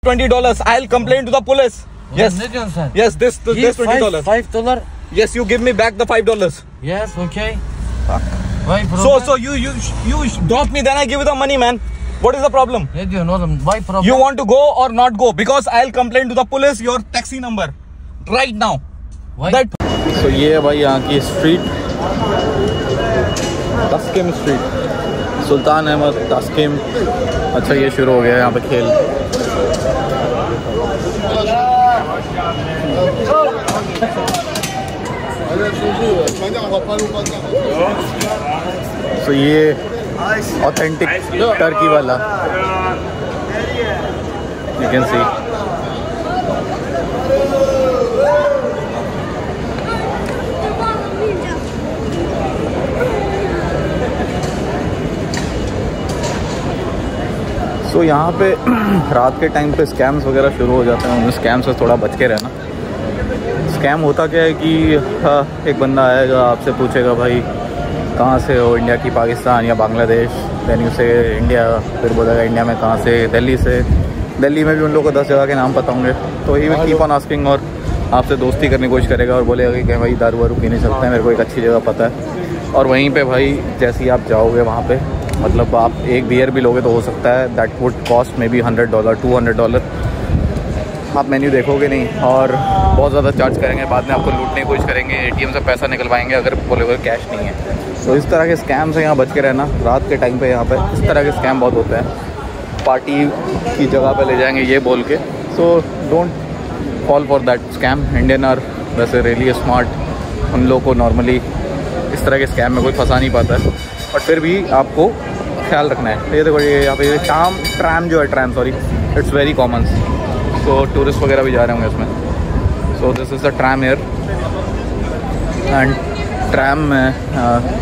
$20. I'll complain to the police. Yes. Yes, this $20. $5? Yes, you give me back the $5. Yes, okay. Fuck. Why problem? So you drop me, then I give you the money, man. What is the problem? Why problem? You want to go or not go? Because I'll complain to the police your taxi number right now. Why? So ये है भाई यहाँ की street, तास्किम street, सुल्तान अहमद तास्किम। अच्छा ये शुरू हो गया यहाँ पे खेल। So ये ऑथेंटिक टर्की वाला, you can see। तो यहाँ पे रात के टाइम पे स्कैम्स वगैरह शुरू हो जाते हैं। उन स्कैम से थोड़ा बच के रहना। स्कैम होता क्या है कि एक बंदा आएगा, आपसे पूछेगा भाई कहाँ से हो, इंडिया की, पाकिस्तान या बांग्लादेश। देन यू से इंडिया, फिर बोलेगा इंडिया में कहाँ से, दिल्ली से। दिल्ली में भी उन लोगों को 10 जगह के नाम पता होंगे, तो he will keep on asking और आपसे दोस्ती करने की कोशिश करेगा और बोलेगा कि भाई दारू वारू पीने चलते हैं, मेरे को एक अच्छी जगह पता है। और वहीं पे भाई जैसे ही आप जाओगे वहाँ पे, मतलब आप एक बियर भी लोगे तो हो सकता है that would cost may be $100, $200। आप मेन्यू देखोगे नहीं और बहुत ज़्यादा चार्ज करेंगे, बाद में आपको लूटने की कोशिश करेंगे, एटीएम से पैसा निकलवाएंगे अगर बोलोगे कैश नहीं है। तो इस तरह के स्कैम से यहाँ बच के रहना। रात के टाइम पे यहाँ पे इस तरह के स्कैम बहुत होते हैं। पार्टी की जगह पे ले जाएंगे ये बोल के, so don't fall for that scam. Indian are वैसे रियली स्मार्ट, उन लोगों को नॉर्मली इस तरह के स्कैम में कोई फंसा नहीं पाता है, बट फिर भी आपको ख्याल रखना है। ये देखो ये यहाँ पे ट्रैम जो है, tram sorry, it's very common. तो टूरिस्ट वगैरह भी जा रहे होंगे इसमें। सो this is the tram air and tram में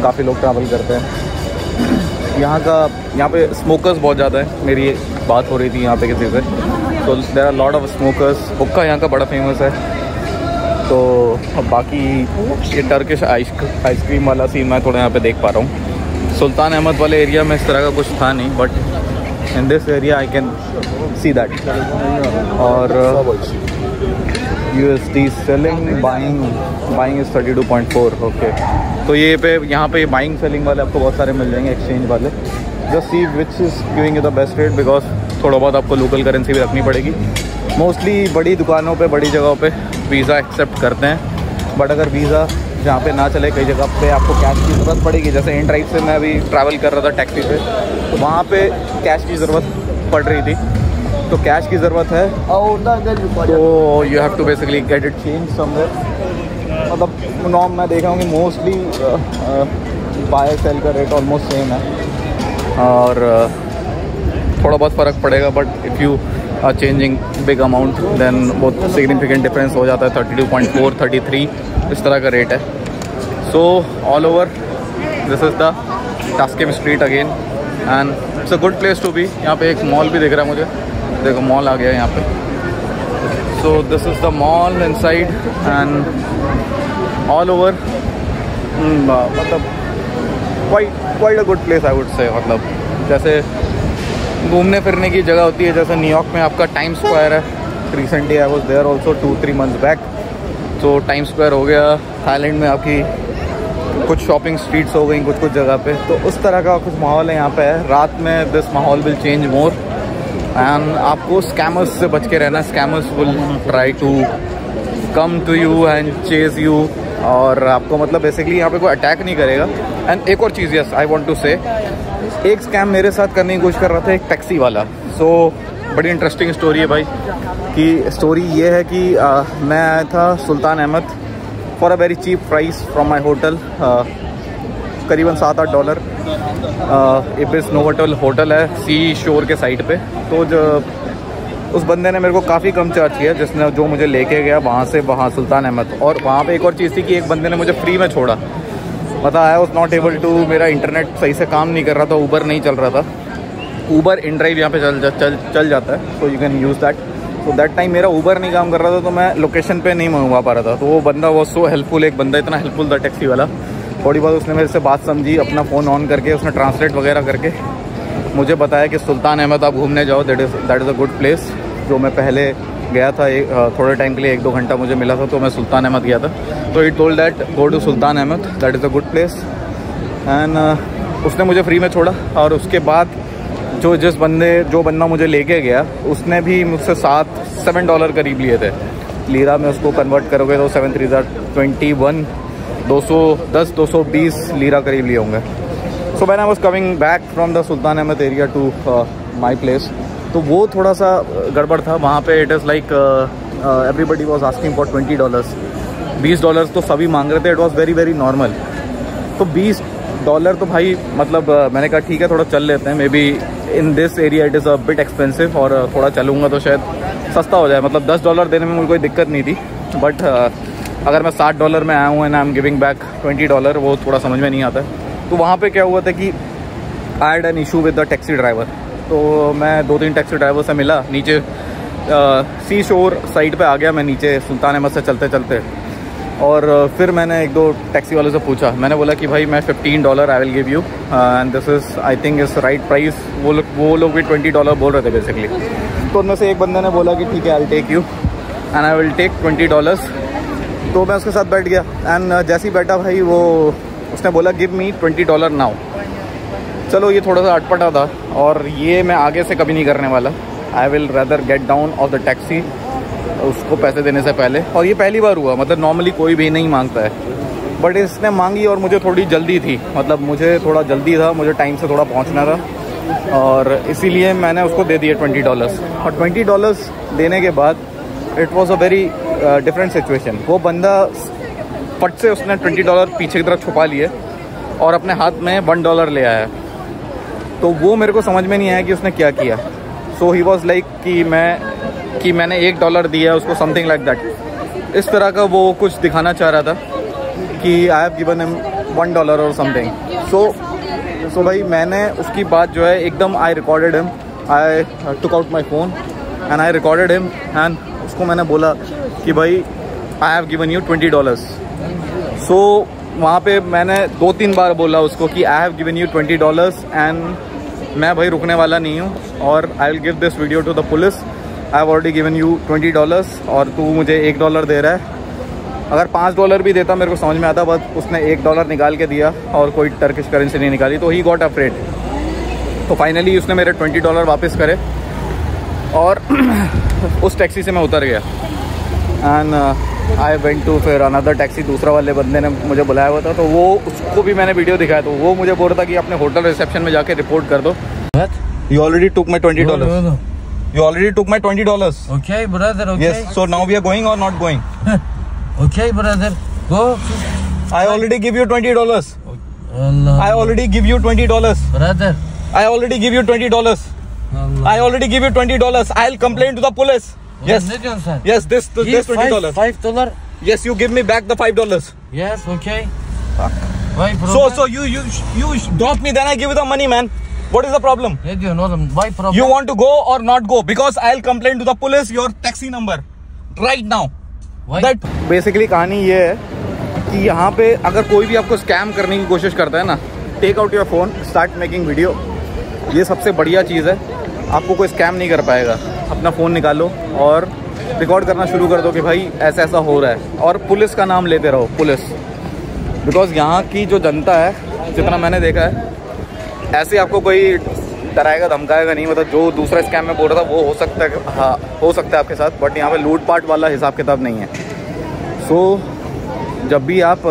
काफ़ी लोग ट्रैवल करते हैं। यहाँ पे स्मोकर्स बहुत ज़्यादा है। मेरी बात हो रही थी यहाँ पे किसी से, तो there are lot of smokers. हुक्का यहाँ का बड़ा फेमस है। तो बाकी ये टर्किश आइसक्रीम वाला सीन मैं थोड़ा यहाँ पे देख पा रहा हूँ। सुल्तान अहमद वाले एरिया में इस तरह का कुछ था नहीं, but in this area I can see that. और USD selling, buying is 32.4। Okay, तो ये पे यहाँ पे बाइंग सेलिंग वाले आपको बहुत सारे मिल जाएंगे, एक्सचेंज वाले। Just see which is giving you the best rate, because थोड़ा बहुत आपको लोकल करेंसी भी रखनी पड़ेगी। मोस्टली बड़ी दुकानों पे, बड़ी जगहों पे वीज़ा एक्सेप्ट करते हैं, बट अगर वीज़ा जहाँ पे ना चले, कई जगह पे आपको कैश की ज़रूरत पड़ेगी। जैसे इन ड्राइव से मैं अभी ट्रैवल कर रहा था टैक्सी पे, तो वहाँ पे कैश की ज़रूरत पड़ रही थी, तो कैश की ज़रूरत है, तो you have to basically get it change somewhere. मतलब नॉर्म मैं देख रहा हूँ कि मोस्टली बाय सेल का रेट ऑलमोस्ट सेम है, और थोड़ा बहुत फ़र्क पड़ेगा, but if you are changing big amount then बहुत सिग्निफिकेंट डिफरेंस हो जाता है। 32.4, 33 इस तरह का रेट है। So all over this is the Taksim street again and it's a good place to be. यहाँ पे एक मॉल भी दिख रहा है मुझे, देखो मॉल आ गया है यहाँ पे। So this is the mall inside and all over मतलब quite a good place I would say. मतलब जैसे घूमने फिरने की जगह होती है, जैसे न्यूयॉर्क में आपका टाइम स्क्वायर है। Recently I was there also 2-3 months back, तो टाइम स्क्वायर हो गया। थाईलैंड में आपकी कुछ शॉपिंग स्ट्रीट्स हो गई कुछ जगह पे, तो उस तरह का कुछ माहौल है यहाँ पे है। रात में दिस माहौल विल चेंज मोर एंड आपको स्कैमर्स से बच के रहना। Scammers will try to come to you and chase you, और आपको मतलब बेसिकली यहाँ पे कोई अटैक नहीं करेगा। एंड एक और चीज़, यस आई वांट टू से, एक स्कैम मेरे साथ करने की कोशिश कर रहा था एक टैक्सी वाला। सो बड़ी इंटरेस्टिंग स्टोरी है भाई। कि स्टोरी ये है कि मैं आया था Sultan Ahmed for a very cheap price from my hotel, करीबन $7-8। इबिस नोवोटेल होटल है सी शोर के साइड पे। तो जो उस बंदे ने मेरे को काफ़ी कम चार्ज किया, जिसने जो मुझे लेके गया वहाँ से वहाँ सुल्तान अहमद। और वहाँ पे एक और चीज़ थी कि एक बंदे ने मुझे फ्री में छोड़ा। पता I was not able to, मेरा इंटरनेट सही से काम नहीं कर रहा था, ऊबर नहीं चल रहा था। ऊबर इन ड्राइव यहाँ पे चल जाता है, so you can use that. तो दैट टाइम मेरा ऊबर नहीं काम कर रहा था, तो मैं लोकेशन पे नहीं मंगवा पा रहा था। तो वो बंदा वॉज सो हेल्पफुल, एक बंदा इतना हेल्पफुल था टैक्सी वाला। थोड़ी बहुत उसने मेरे से बात समझी, अपना फ़ोन ऑन करके उसने ट्रांसलेट वगैरह करके मुझे बताया कि सुल्तान अहमद आप घूमने जाओ, that is a good place. जो मैं पहले गया था थोड़े टाइम के लिए 1-2 घंटा मुझे मिला था, तो मैं सुल्तान अहमद गया था। तो he told that go to Sultan Ahmed, that is a good place. And उसने मुझे फ्री में छोड़ा। और उसके बाद जो बंदा मुझे लेके गया उसने भी मुझसे $7 करीब लिए थे। लीरा में उसको कन्वर्ट करोगे तो 7 3 21, 220 लीरा करीब लिए होंगे। So when I was coming back from the Sultan Ahmed area to my place, तो वो थोड़ा सा गड़बड़ था वहाँ पे। It is like everybody was asking for $20, $20 तो सभी मांग रहे थे। It was very very normal. तो $20 तो भाई मतलब मैंने कहा ठीक है थोड़ा चल लेते हैं, may be in this area it is a bit expensive, और थोड़ा चलूँगा तो शायद सस्ता हो जाए। मतलब $10 देने में मुझे कोई दिक्कत नहीं थी, बट अगर मैं $60 में आया हूँ and I am giving back $20, वो थोड़ा समझ में नहीं आता है। तो वहाँ पे क्या हुआ था कि I had an issue with the taxi driver. तो मैं 2-3 टैक्सी ड्राइवर से मिला, नीचे सी शोर साइड पे आ गया मैं नीचे सुल्तान अहमद से चलते चलते। और फिर मैंने 1-2 टैक्सी वाले से पूछा, मैंने बोला कि भाई मैं $15 आई will give you and this is I think is right price. वो लोग भी $20 बोल रहे थे बेसिकली। तो उनमें से एक बंदे ने बोला कि ठीक है I will take you and I will take $20। तो मैं उसके साथ बैठ गया एंड जैसे ही बैठा भाई वो उसने बोला गिव मी $20 नाउ। चलो ये थोड़ा सा अटपटा था, और ये मैं आगे से कभी नहीं करने वाला। I will rather get down of the taxi उसको पैसे देने से पहले। और ये पहली बार हुआ, मतलब नॉर्मली कोई भी नहीं मांगता है, बट इसने मांगी और मुझे थोड़ी जल्दी थी। मतलब मुझे थोड़ा जल्दी था, मुझे टाइम से थोड़ा पहुंचना था, और इसीलिए मैंने उसको दे दिए $20। और $20 देने के बाद it was a very different situation. वो बंदा फट से उसने $20 पीछे की तरफ छुपा लिए और अपने हाथ में $1 ले आया। तो वो मेरे को समझ में नहीं आया कि उसने क्या किया। सो ही वॉज लाइक कि मैंने $1 दिया उसको, समथिंग लाइक दैट। इस तरह का वो कुछ दिखाना चाह रहा था कि आई हैव गिवन हिम $1 और समथिंग। सो भाई मैंने उसकी बात जो है एकदम I recorded him, I took out my phone and I recorded him and उसको मैंने बोला कि भाई आई हैव गिवन यू $20। सो वहाँ पे मैंने 2-3 बार बोला उसको कि I have given you $20 and मैं भाई रुकने वाला नहीं हूँ, और I will give this video to the police. I have already given you $20 और तू मुझे $1 दे रहा है। अगर $5 भी देता मेरे को समझ में आता, बट उसने $1 निकाल के दिया और कोई टर्किश करेंसी नहीं निकाली, तो ही गॉट अफ्रेड। तो फाइनली उसने मेरे $20 वापस करे और उस टैक्सी से मैं उतर गया एंड आई वेंट टू फिर अनदर टैक्सी। दूसरा वाले बंदे ने मुझे बुलाया हुआ था, तो वो उसको भी मैंने वीडियो दिखाया, तो वो मुझे बोल रहा था कि अपने होटल रिसेप्शन में जाके रिपोर्ट कर दो। You already took my $20. You already took my $20. Okay, brother, okay. Yes, so now we are going or not going? Okay, brother, go. I already give you $20. Allah. I already give you $20. Brother. I already give you $20. Allah. I already give you $20. I'll complain to the police. Yes. Ne diyorsun sen? Yes, this $20. $5. Yes, you give me back the $5. Yes, okay. Why problem? So you drop me, then I give you the money, man. What is the problem? Ne diyorsun oğlum? Why problem? You want to go or not go? Because I'll complain to the police your taxi number right now. Why? That basically कहानी ये है कि यहाँ पे अगर कोई भी आपको स्कैम करने की कोशिश करता है ना, take out your phone, start making video. ये सबसे बढ़िया चीज़ है, आपको कोई स्कैम नहीं कर पाएगा। अपना फ़ोन निकालो और रिकॉर्ड करना शुरू कर दो कि भाई ऐसा ऐसा हो रहा है, और पुलिस का नाम लेते रहो, पुलिस। बिकॉज यहाँ की जो जनता है, जितना मैंने देखा है, ऐसे आपको कोई डराएगा धमकाएगा नहीं। मतलब जो दूसरा स्कैम में बोल रहा था वो हो सकता है, हाँ हो सकता है आपके साथ, बट यहाँ पे लूटपाट वाला हिसाब किताब नहीं है। सो जब भी आप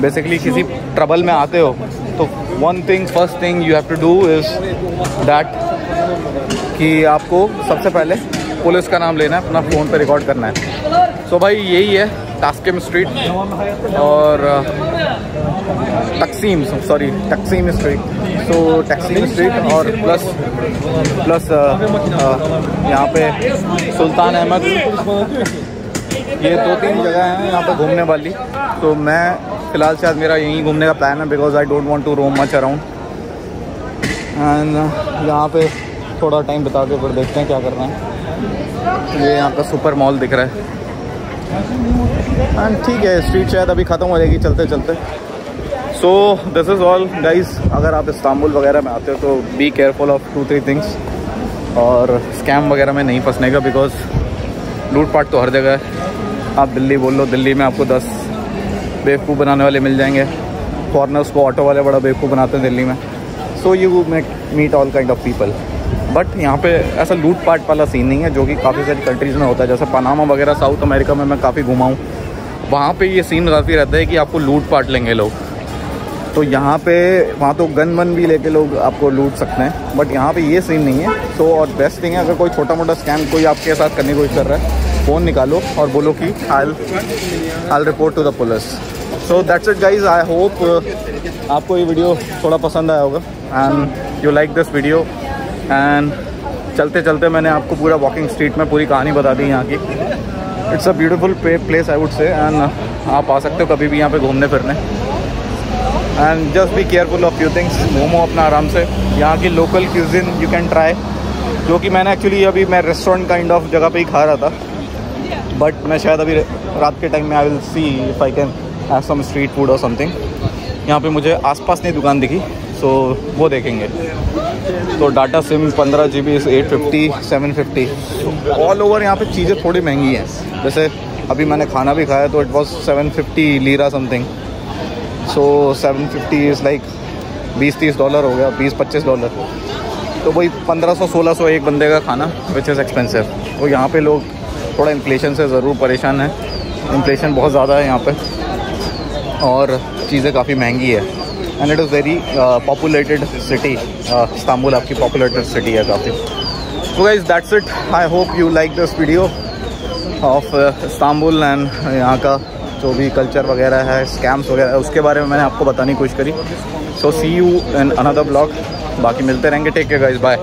बेसिकली किसी ट्रबल में आते हो, तो first thing you have to do is that कि आपको सबसे पहले पुलिस का नाम लेना है, अपना फ़ोन पे रिकॉर्ड करना है। सो भाई यही है तास्किम स्ट्रीट और तकसीम स्ट्रीट। सो तकसीम स्ट्रीट और प्लस यहाँ पे सुल्तान अहमद, ये 2-3 जगह हैं यहाँ पे घूमने वाली। तो मैं फ़िलहाल शायद मेरा यहीं घूमने का प्लान है, because I don't want to roam much around. And यहाँ पे थोड़ा टाइम बिता के फिर देखते हैं क्या करना है। ये यहाँ का सुपर मॉल दिख रहा है एंड ठीक है, स्ट्रीट शायद अभी ख़त्म हो जाएगी चलते चलते। सो दिस इज़ ऑल गाइज। अगर आप इस्तांबुल वगैरह में आते हो तो बी केयरफुल ऑफ 2-3 थिंग्स। और स्कैम वगैरह में नहीं फंसने का, बिकॉज लूटपाट तो हर जगह है। आप दिल्ली बोल लो, दिल्ली में आपको 10 बेवकूफ़ बनाने वाले मिल जाएंगे। फॉरनर्स को ऑटो वाले बड़ा बेवकूफ़ बनाते हैं दिल्ली में। So you meet all kind of people. But यहाँ पे ऐसा लूटपाट वाला सीन नहीं है, जो कि काफ़ी सारी कंट्रीज़ में होता है। जैसे पनामा वगैरह साउथ अमेरिका में मैं काफ़ी घुमा हूँ, वहाँ पे ये सीन काफ़ी रहता है कि आपको लूटपाट लेंगे लोग। तो यहाँ पे वहाँ तो गन वन भी लेके लोग आपको लूट सकते हैं, बट यहाँ पे ये सीन नहीं है। सो और बेस्ट थिंग है, अगर कोई छोटा मोटा स्कैम कोई आपके साथ करने की कोशिश कर रहा है, फ़ोन निकालो और बोलो कि I report to the police. So that's it guys. I hope आपको ये वीडियो थोड़ा पसंद आया होगा and you like this video. एंड चलते चलते मैंने आपको पूरा वॉकिंग स्ट्रीट में पूरी कहानी बता दी यहाँ की। It's a beautiful place I would से, एंड आप आ सकते हो कभी भी यहाँ पे घूमने फिरने। And just be careful of few things. घूमो अपना आराम से। यहाँ की local cuisine you can try, जो कि मैंने एक्चुअली अभी मैं रेस्टोरेंट काइंड ऑफ जगह पे ही खा रहा था, बट मैं शायद अभी रात के टाइम में I will see if I can have some street food और समथिंग। यहाँ पे मुझे आसपास नहीं दुकान दिखी, सो वो देखेंगे। तो data SIM 15 GB 850 750 all over. यहाँ पे चीज़ें थोड़ी महंगी हैं। जैसे अभी मैंने खाना भी खाया तो it was 750 lira something. So 750 is like $20-30 हो गया, $20-25। तो वही 1500-1600 एक बंदे का खाना, विच इज़ एक्सपेंसिव। तो यहाँ पे लोग थोड़ा इन्फ्लेशन से ज़रूर परेशान है। इन्फ्लेशन बहुत ज़्यादा है यहाँ पे और चीज़ें काफ़ी महंगी है। And it is very populated city. Istanbul आपकी पॉपुलेटेड सिटी है काफ़ी। So guys that's it. I hope you like this video of Istanbul and यहाँ का जो भी कल्चर वगैरह है, स्कैम्स वगैरह, उसके बारे में मैंने आपको बताने की कोशिश करी। So see you in another blog. बाकी मिलते रहेंगे। Take care guys, bye.